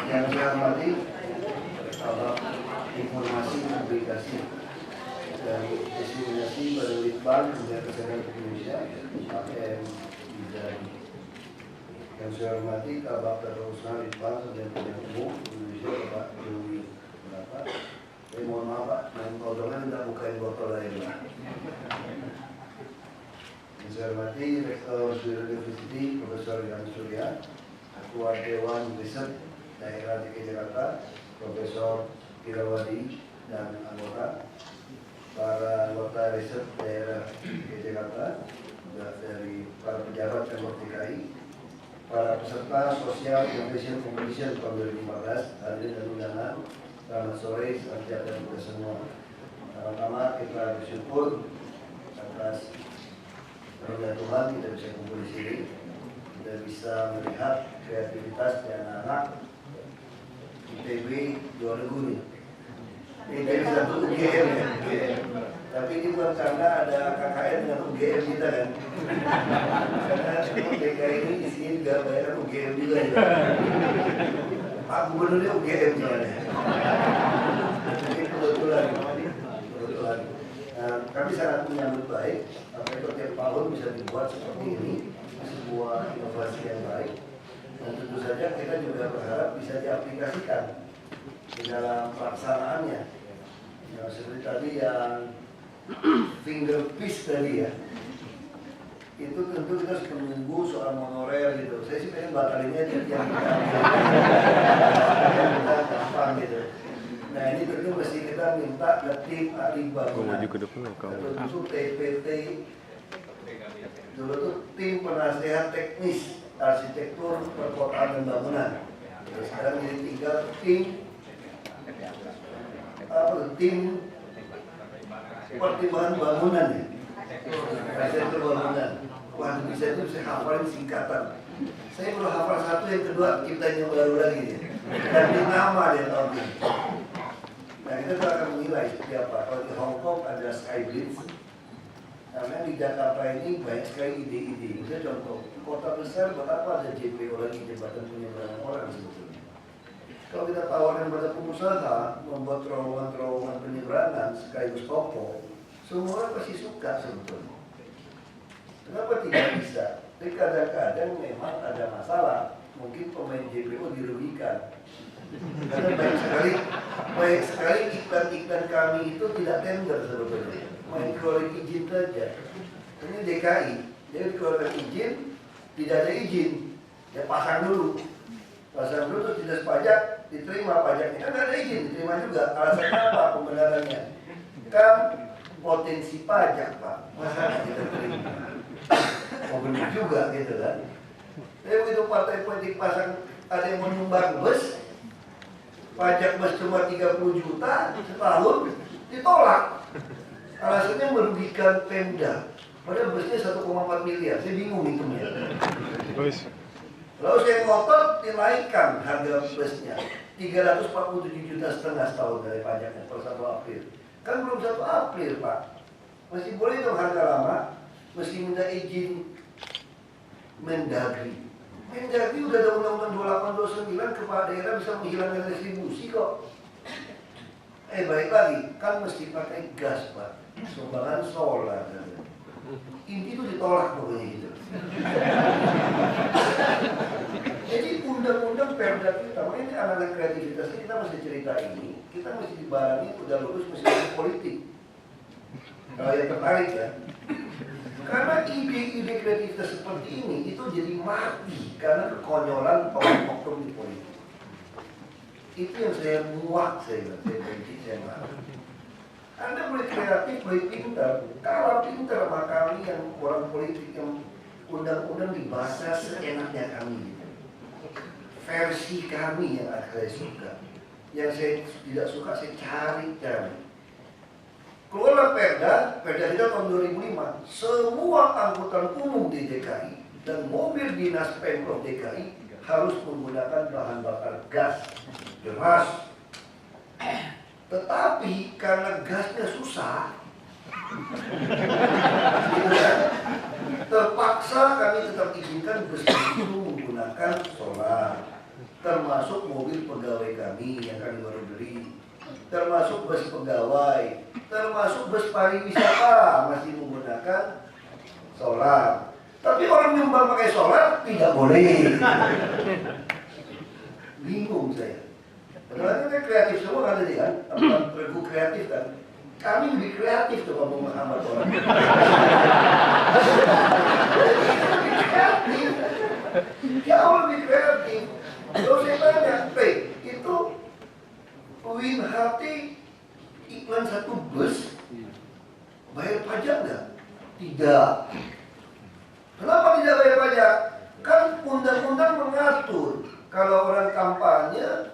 Yang saya hormati informasi publikasi dan diseminasi pada Litbang Kementerian Kesehatan Indonesia APM Bidang. Yang saya hormati Kabak Terusan Litbang dan Pemilihan Umum Indonesia Bapak Dewi Berapa. Saya mohon maaf Pak, dan kodongan tidak bukain botol lain Pak. Yang saya hormati Rektor Surya University Profesor Yan Surya, Ketua Dewan Riset Daerah DKI Jakarta, Profesor Kirawadi dan anggota, para anggota riset daerah DKI Jakarta, dari para pejabat Pemprov DKI, para peserta Social Innovation Competition tahun 2015, hadirin dan undangan, selamat sore, salam sejahtera kita semua. Pertama kita bersyukur atas karunia Tuhan kita bisa kumpul di sini, kita bisa melihat kreativitas di anak-anak ITB luar negeri. ITB satu UGM ya, UGM. Tapi ini bukan karena ada KKN dengan UGM kita kan. Karena DKI ini di sini juga bayar UGM juga ya. Pak Gubernurnya UGM soalnya. Jadi kebetulan. Kami sangat menyambut baik apa itu tiap tahun bisa dibuat seperti ini, sebuah inovasi yang baik. Dan tentu saja kita juga berharap bisa diaplikasikan di dalam pelaksanaannya. Ya, seperti tadi yang finger piece tadi ya, itu tentu kita harus menunggu soal monorer gitu. Saya sih pengen batalinnya di yang kita gampang gitu. Nah ini tentu mesti kita minta ke tim ahli bangunan. Tentu TPT dulu tuh tim penasehat teknis arsitektur perkotaan dan bangunan. Sekarang jadi tinggal tim pertimbangan bangunan ya. Arsitektur bangunan. Wah bisa itu saya hafalin singkatan. Saya perlu hafal satu, yang kedua kita yang baru lagi ya. Ganti nama dia tahun ini. Nah kita akan menilai seperti apa. Kalau di Hong Kong ada Skybridge. Karena di Jakarta ini banyak sekali ide-ide. Misalnya contoh, kota besar buat apa ada JPO lagi, jembatan penyeberangan orang sebetulnya. Kalau kita tawarkan pada pengusaha membuat terowongan-terowongan penyeberangan sekaligus toko, semua orang pasti suka sebetulnya. Kenapa tidak bisa? Tapi kadang-kadang memang ada masalah. Mungkin pemain JPO dirugikan. Karena banyak sekali iklan-iklan kami itu tidak tender sebetulnya. Main keluarin izin saja. Ini DKI, jadi keluarin izin, tidak ada izin, ya pasang dulu terus dinas pajak, diterima pajaknya, kan tidak ada izin, diterima juga. Alasannya apa pembenarannya? Kan potensi pajak Pak, masa kita terima? Oh benar juga gitu kan. Tapi begitu partai politik pasang, ada yang mau nyumbang bus, pajak bus cuma 30 juta setahun, ditolak. Alasannya merugikan Pemda. Padahal busnya 1,4 miliar. Saya bingung hitungnya. Lalu saya ngotot dinaikkan harga busnya 347,5 juta setahun dari pajaknya per 1 April. Kan belum 1 April Pak. Masih boleh dong harga lama. Mesti minta izin Mendagri. Mendagri udah ada undang-undang 2829, kepala daerah bisa menghilangkan distribusi kok. Baik lagi, kan mesti pakai gas Pak. Sumbangan solar. Inti itu ditolak pokoknya gitu. Jadi undang-undang Perda kita, makanya anak-anak kreativitasnya kita mesti cerita ini, kita mesti dibarengi udah lulus mesin politik. Kalau yang tertarik ya. Karena ide-ide kreativitas seperti ini itu jadi mati karena kekonyolan oknum di politik. Itu yang saya muak, saya benci, saya marah. Anda boleh kreatif, boleh pintar. Kalau pintar sama kami yang orang politik yang undang-undang dibaca seenaknya kami. Versi kami yang saya suka. Yang saya tidak suka saya cari. Keluarlah Perda kita tahun 2005. Semua angkutan umum di DKI dan mobil dinas Pemprov DKI harus menggunakan bahan bakar gas. Jelas. Tetapi karena gasnya susah, gitu kan? Terpaksa kami tetap izinkan bus itu menggunakan solar. termasuk mobil pegawai kami yang kami baru beli, termasuk bus pegawai, termasuk bus pariwisata masih menggunakan solar. Tapi orang nyumbang pakai solar tidak boleh. Bingung saya. Padahal ini kreatif semua kan tadi kan, regu kreatif kan. Kami lebih kreatif tuh kalau menghambat orang. Lebih kreatif, jauh lebih kreatif. Kalau saya tanya, itu Win HT iklan satu bus bayar pajak nggak? Tidak. Kenapa tidak bayar pajak? Kan undang-undang mengatur kalau orang kampanye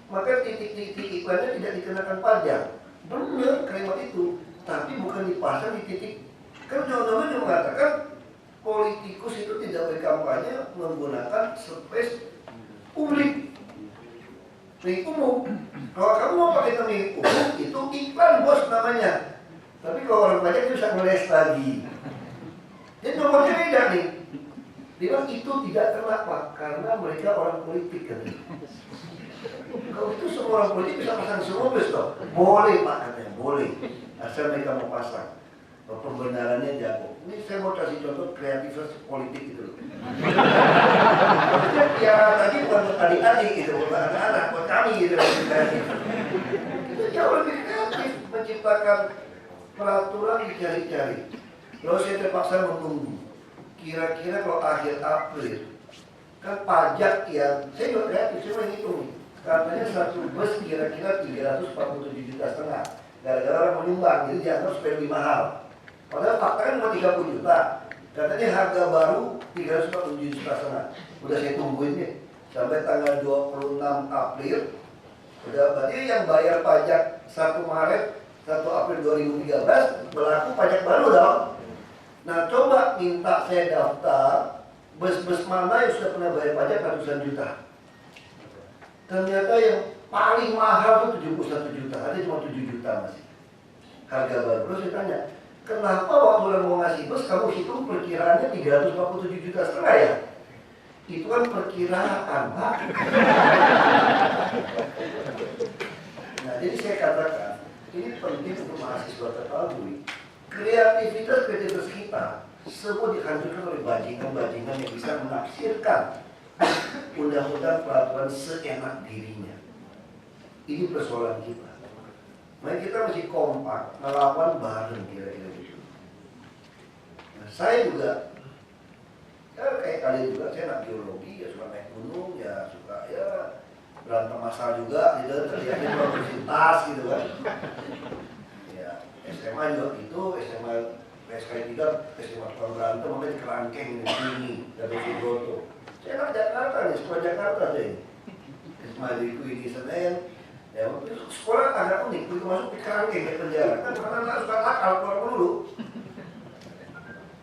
maka titik-titik iklannya tidak dikenakan pajak. Benar kalimat itu, tapi bukan dipasang di titik. Kan undang-undang juga mengatakan politikus itu tidak berkampanye menggunakan space publik, milik umum. Kalau kamu mau pakai milik umum itu iklan bos namanya. Tapi kalau orang pajak bisa ngeles lagi. Jadi nomornya beda nih. Dia bilang itu tidak kena Pak, karena mereka orang politik katanya. Kalau itu semua orang politik bisa pasang semua bus toh? Boleh Pak katanya, boleh. Asal mereka mau pasang. Pembenarannya jago. Ini saya mau kasih contoh kreativitas politik itu. Ya tadi bukan buat adik-adik gitu, buat anak-anak, buat kami gitu. Itu jauh lebih kreatif menciptakan peraturan dicari-cari. Kalau saya terpaksa menunggu, kira-kira kalau akhir April, kan pajak yang saya juga kreatif, saya menghitung. Katanya satu bus kira-kira 347,5 juta. Gara-gara orang menyumbang, jadi dianggap supaya lebih mahal. Padahal fakta kan cuma 30 juta. Katanya harga baru 347,5 juta. Udah saya tungguin nih sampai tanggal 26 April. Udah berarti yang bayar pajak 1 Maret 1 April 2013 berlaku pajak baru dong. Nah coba minta saya daftar bus-bus mana yang sudah pernah bayar pajak ratusan juta. Ternyata yang paling mahal itu 71 juta, ada cuma 7 juta masih harga baru. Terus saya tanya, kenapa waktu orang mau ngasih bus kamu hitung perkiraannya 347,5 juta ya? Itu kan perkiraan Pak. Nah jadi saya katakan, ini penting untuk mahasiswa ketahui, kreativitas kita semua dihancurkan oleh bajingan-bajingan yang bisa menafsirkan undang-undang peraturan seenak dirinya. Ini persoalan kita. Maka kita mesti kompak, melawan bareng kira-kira gitu. Nah, saya juga, ya kayak kalian juga, saya anak biologi, ya suka naik gunung, ya suka ya berantem masal juga, gitu, terlihatnya universitas gitu kan. Ya SMA juga gitu, SMA PSK 3, SMA tukang berantem, makanya di kerangkeng ini, dari Sidoto. Saya anak Jakarta nih, sekolah Jakarta saya. SMA ini Senin. Ya, waktu itu sekolah agak unik, begitu masuk di kerangkeng di penjara. Kan karena nggak suka nakal, keluar dulu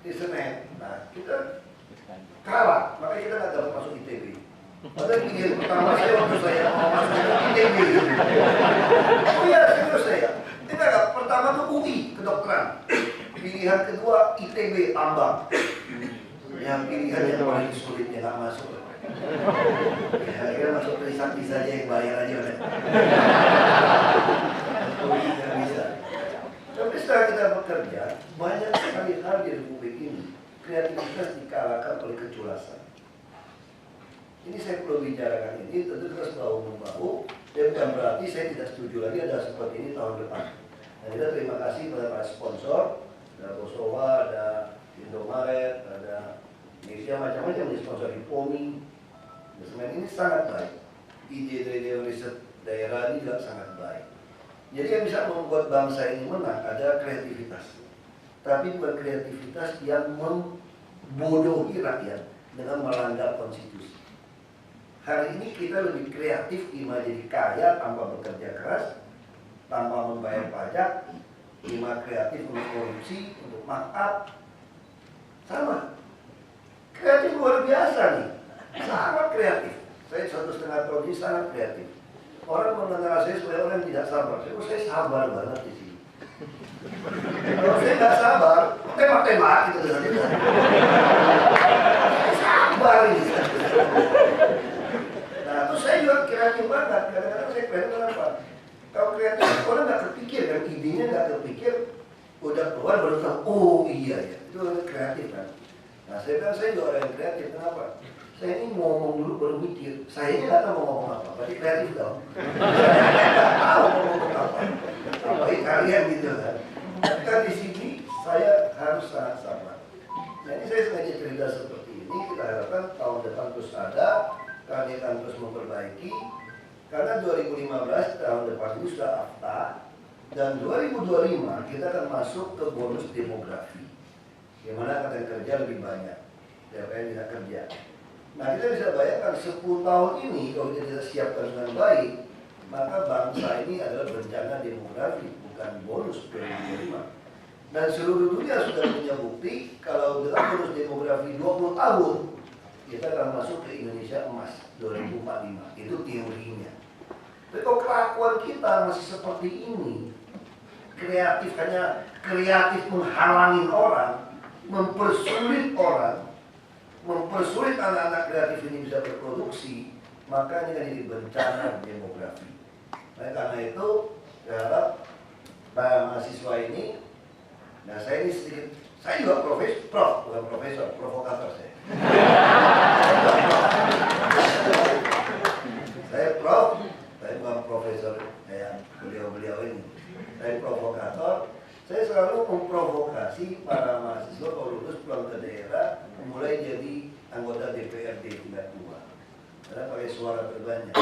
di Senin. Nah, kita kalah, makanya kita nggak dapat masuk ITB. Padahal pilihan pertama saya waktu saya mau masuk ITB. Oh iya, serius saya. Tidak, pertama tuh UI, kedokteran. Pilihan kedua ITB, Ambang. Yang pilihan yang paling sulitnya nggak masuk. Ya, akhirnya masuk ke Trisakti saja yang bayar aja udah. Tidak bisa. Tapi setelah kita bekerja, banyak sekali hal di Republik ini kreativitas dikalahkan oleh keculasan. Ini saya perlu bicarakan ini, tentu kita bahu membahu. Dan bukan berarti saya tidak setuju lagi ada seperti ini tahun depan. Nah, kita terima kasih kepada para sponsor, ada Bosowa, ada Indomaret, ada Indonesia macam-macam di sponsor di POMI. Semen ini sangat baik. Ide-ide riset daerah ini juga sangat baik. Jadi yang bisa membuat bangsa ini menang adalah kreativitas. Tapi bukan kreativitas yang membodohi rakyat dengan melanggar konstitusi. Hari ini kita lebih kreatif gimana jadi kaya tanpa bekerja keras, tanpa membayar pajak, gimana kreatif untuk korupsi, untuk markup. Sama. Kreatif luar biasa nih. Sangat kreatif. Saya 1,5 tahun ini sangat kreatif. Orang mengenal saya sebagai orang yang tidak sabar. Saya sabar banget di sini. Kalau saya nggak sabar, tembak-tembak gitu saja. Saya sabar ini. semangat. Kadang-kadang saya kreatif kenapa? Kalau kreatif orang nggak kepikir kan, idenya nggak kepikir, udah keluar baru tahu, oh iya ya, itu orang kreatif kan. Nah saya bilang saya juga orang yang kreatif, kenapa? Saya ini ngomong dulu baru mikir, saya ini nggak tahu mau ngomong apa, berarti kreatif dong. Saya nggak tahu mau ngomong apa, apalagi kalian gitu kan. Tapi kan di sini saya harus sangat sabar. Nah ini saya sengaja cerita seperti ini, kita harapkan tahun depan terus ada, kami akan terus memperbaiki. Karena 2015 tahun depan ini sudah AFTA, dan 2025 kita akan masuk ke bonus demografi, yang mana angkatan kerja lebih banyak daripada yang tidak kerja. Nah kita bisa bayangkan 10 tahun ini kalau kita tidak siapkan dengan baik, maka bangsa ini adalah bencana demografi, bukan bonus 2025. Dan seluruh dunia sudah punya bukti kalau dengan bonus demografi 20 tahun kita akan masuk ke Indonesia emas 2045. Itu teorinya. Tapi kalau kelakuan kita masih seperti ini, kreatif hanya kreatif menghalangi orang, mempersulit orang, mempersulit anak-anak kreatif ini bisa berproduksi, maka ini akan jadi bencana demografi. Nah, karena itu, saya harap para mahasiswa ini, nah saya ini sedikit, saya juga bukan profesor, provokator saya. Saya prof, saya bukan profesor kayak beliau-beliau ini. Saya provokator, saya selalu memprovokasi para mahasiswa kalau lulus pulang ke daerah, mulai jadi anggota DPRD tingkat 2. Karena pakai suara terbanyak.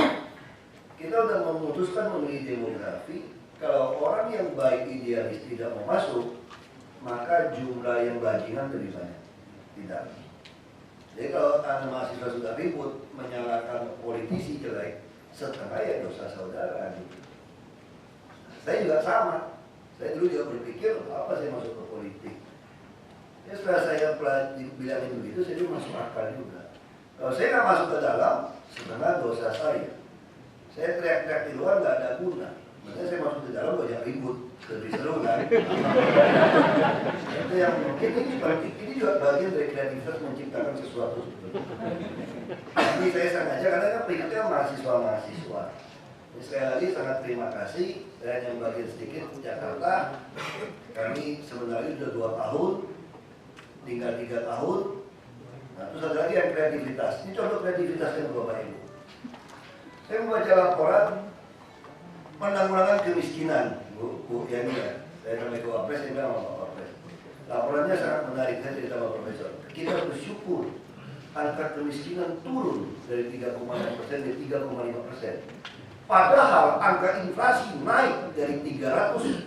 Kita sudah memutuskan memilih demografi, kalau orang yang baik idealis tidak mau masuk, maka jumlah yang bajingan lebih banyak. Tidak. Jadi kalau anak mahasiswa sudah ribut menyalahkan politisi jelek, setengah ya dosa saudara gitu. Saya juga sama. Saya dulu juga berpikir apa saya masuk ke politik. Ya setelah saya bilangin begitu, saya juga masuk akal juga. Kalau saya nggak masuk ke dalam, setengah dosa saya. Saya teriak-teriak di luar nggak ada guna. Makanya saya masuk ke dalam banyak ribut, lebih seru kan. Itu yang mungkin ini juga bagian dari kreativitas menciptakan sesuatu. Jadi saya sengaja karena kan peringkatnya mahasiswa-mahasiswa. Jadi sekali lagi sangat terima kasih. Saya hanya bagian sedikit ke Jakarta. Kami sebenarnya sudah 2 tahun, tinggal 3 tahun. Nah, terus ada lagi yang kreativitas. Ini contoh kreativitasnya Bapak Ibu. Saya membaca laporan penanggulangan kemiskinan, Bu Yani ya. Saya sampai ke Wapres, saya bilang sama Pak Wapres. Laporannya sangat menarik, saya cerita sama Profesor. Kita bersyukur angka kemiskinan turun dari 3,6% ke 3,5%. Padahal angka inflasi naik dari 300,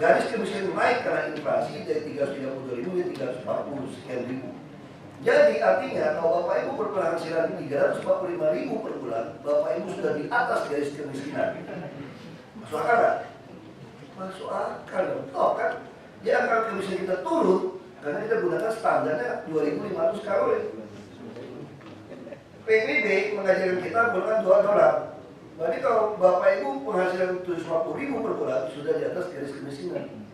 garis kemiskinan naik karena inflasi dari 332.000 ke 340 sekian ribu. Jadi artinya kalau Bapak Ibu berpenghasilan 345.000 per bulan, Bapak Ibu sudah di atas garis kemiskinan. Masuk akal nggak? Masuk akal dong. Toh kan? Jadi angka kemiskinan kita turun karena kita gunakan standarnya 2.500 kalori. PBB mengajarkan kita gunakan $2. Berarti kalau Bapak Ibu penghasilan 750.000 per bulan sudah di atas garis kemiskinan.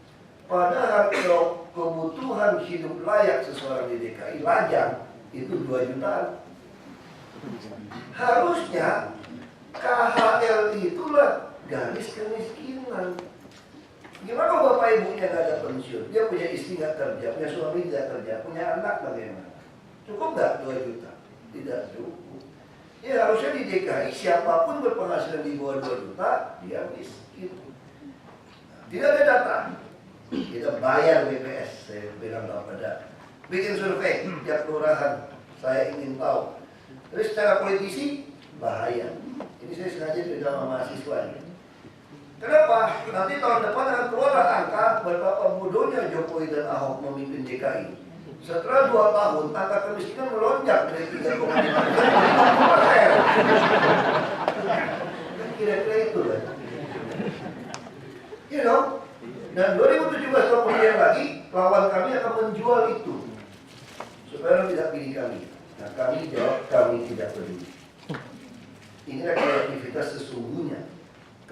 Padahal kalau kebutuhan hidup layak seseorang di DKI lajang itu 2 jutaan. Harusnya KHL itulah garis kemiskinan. Gimana kalau Bapak Ibunya nggak ada pensiun, dia punya istri nggak kerja, punya suami tidak kerja, punya anak bagaimana? Cukup nggak 2 juta? Tidak cukup. Ya harusnya di DKI siapapun berpenghasilan di bawah 2 juta, dia miskin. Tidak ada data. Kita bayar BPS, saya bilang kepada bikin survei tiap kelurahan, saya ingin tahu. Terus secara politisi bahaya. Ini saya sengaja cerita sama mahasiswa ini. Kenapa? Nanti tahun depan akan keluar angka betapa bodohnya Jokowi dan Ahok memimpin DKI. Setelah 2 tahun angka kemiskinan melonjak dari 3,5% kan kira-kira itu kan. You know? Dan 2017 tahun kemudian lagi, lawan kami akan menjual itu supaya tidak pilih kami. Nah kami jawab, kami tidak peduli. Inilah kreativitas sesungguhnya.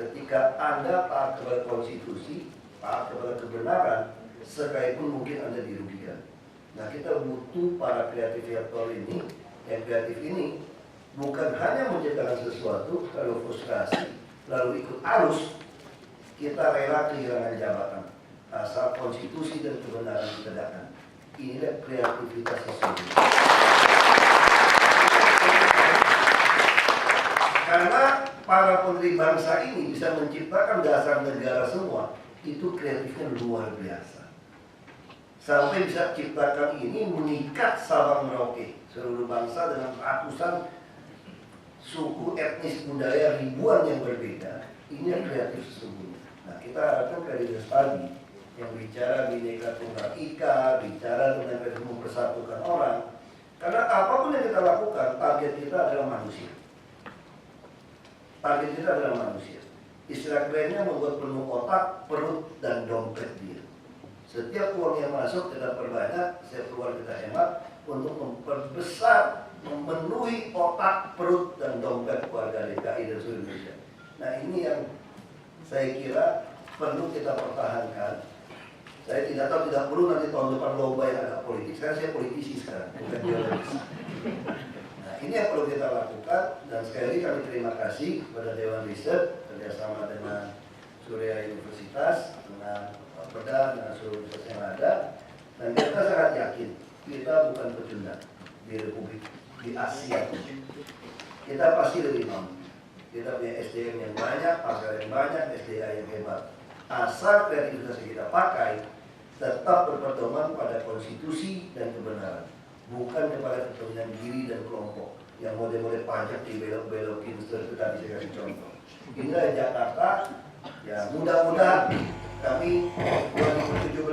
Ketika Anda taat kepada konstitusi, taat kepada kebenaran, sekalipun mungkin Anda dirugikan. Nah kita butuh para kreatif ini, yang kreatif ini, bukan hanya menciptakan sesuatu, lalu frustrasi, lalu ikut arus, kita rela kehilangan jabatan, asal konstitusi dan kebenaran ditegakkan. Inilah kreativitas sesungguhnya. Karena para pendiri bangsa ini bisa menciptakan dasar negara semua, itu kreatifnya luar biasa. Sampai bisa ciptakan ini mengikat Sabang Merauke, seluruh bangsa dengan ratusan suku, etnis, budaya, ribuan yang berbeda. Ini yang kreatif sesungguhnya. Nah, kita harapkan kreativitas tadi yang bicara Bhinneka Tunggal Ika, bicara tentang mempersatukan orang. Karena apapun yang kita lakukan, target kita adalah manusia. Target kita adalah manusia. Istilah kerennya membuat penuh otak, perut, dan dompet dia. Setiap uang yang masuk kita perbanyak, setiap keluar kita hemat untuk memperbesar, memenuhi otak, perut, dan dompet keluarga DKI dan seluruh Indonesia. Nah, ini yang saya kira perlu kita pertahankan. Saya tidak tahu, tidak perlu nanti tahun depan lomba yang agak politik. Saya politisi sekarang, bukan biologis. Nah, ini yang perlu kita lakukan. Dan sekali lagi kami terima kasih kepada Dewan Riset kerjasama dengan Surya Universitas, dengan Perda, dengan seluruh universitas yang ada. Dan kita sangat yakin kita bukan pecundang di Republik, di Asia. Kita pasti lebih mampu. Kita punya SDM yang banyak, pasar yang banyak, SDA yang hebat. Asal kreativitas yang kita pakai tetap berpedoman pada konstitusi dan kebenaran, bukan kepada kepentingan diri dan kelompok yang model-model pajak dibelok-belokin seperti tadi saya kasih contoh. Inilah Jakarta. Ya, mudah-mudahan kami 2017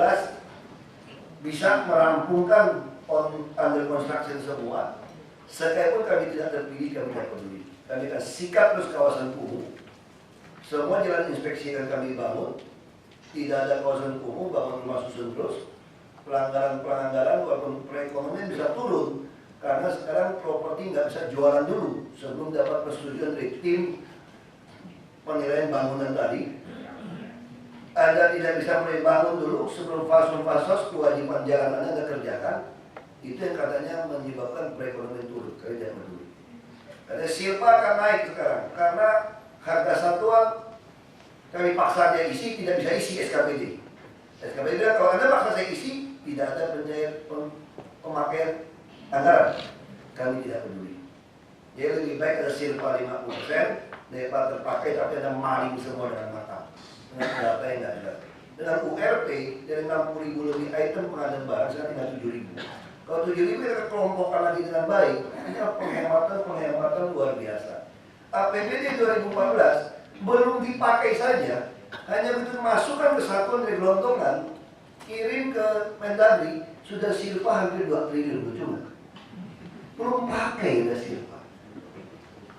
bisa merampungkan under construction semua. Sekalipun kami tidak terpilih, kami tidak peduli. Kami akan sikat terus kawasan kumuh. Semua jalan inspeksi yang kami bangun, tidak ada kawasan kumuh, bangun rumah susun terus. Pelanggaran-pelanggaran walaupun perekonomian bisa turun, karena sekarang properti nggak bisa jualan dulu sebelum dapat persetujuan dari tim penilaian bangunan tadi. Anda tidak bisa mulai bangun dulu sebelum fasos kewajiban jalan Anda nggak kerjakan. Itu yang katanya menyebabkan perekonomian turun. Kalian jangan peduli. Karena silpa akan naik sekarang karena harga satuan kami paksa dia isi, tidak bisa isi SKPD. SKPD bilang kalau Anda paksa saya isi, tidak ada pemakaian anggaran. Kami tidak peduli. Jadi lebih baik ada silpa 50% daripada terpakai tapi ada maling semua dengan matang. Dengan data yang tidak ada. Dengan URP dari 60.000 lebih item pengadaan barang sekarang tinggal 7.000. Kalau 7.000 kita kelompokkan lagi dengan baik, ini penghematan luar biasa. APBD 2014 belum dipakai saja, hanya begitu masukkan ke satuan dari gelontongan, kirim ke Mendagri, sudah silpa hampir 2 triliun cuma. Belum pakai udah silpa.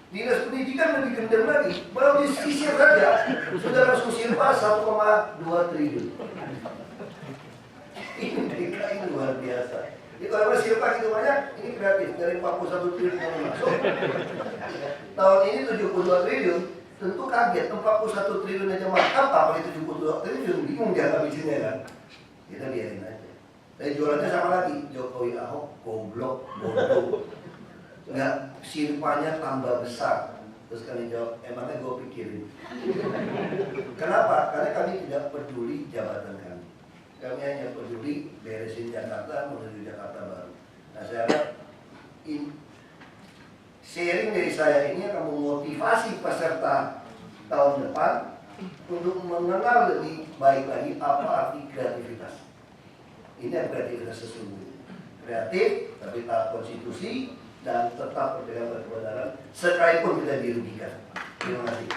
Dinas pendidikan lebih gendam lagi, baru disisir saja sudah langsung silpa 1,2 triliun. Ini luar biasa. Jadi kalau silpa gitu banyak, ini kreatif dari 41 triliun yang masuk. Tahun ini 72 triliun, tentu kaget 41 triliun aja mantap, apalagi 72 triliun bingung dia habisinnya kan. Kita biarin aja. Tapi jualannya sama lagi, Jokowi Ahok goblok bodoh. Enggak, silpanya tambah besar. Terus kami jawab, emangnya gue pikirin. Kenapa? Karena kami tidak peduli jabatan kami. Kami hanya peduli beresin Jakarta menuju Jakarta baru. Nah, saya harap sharing dari saya ini akan memotivasi peserta tahun depan untuk mengenal lebih baik lagi apa arti kreativitas. Ini yang kreativitas sesungguhnya. Kreatif, tapi taat konstitusi, dan tetap berpegang pada kebenaran sekalipun kita dirugikan. Terima kasih.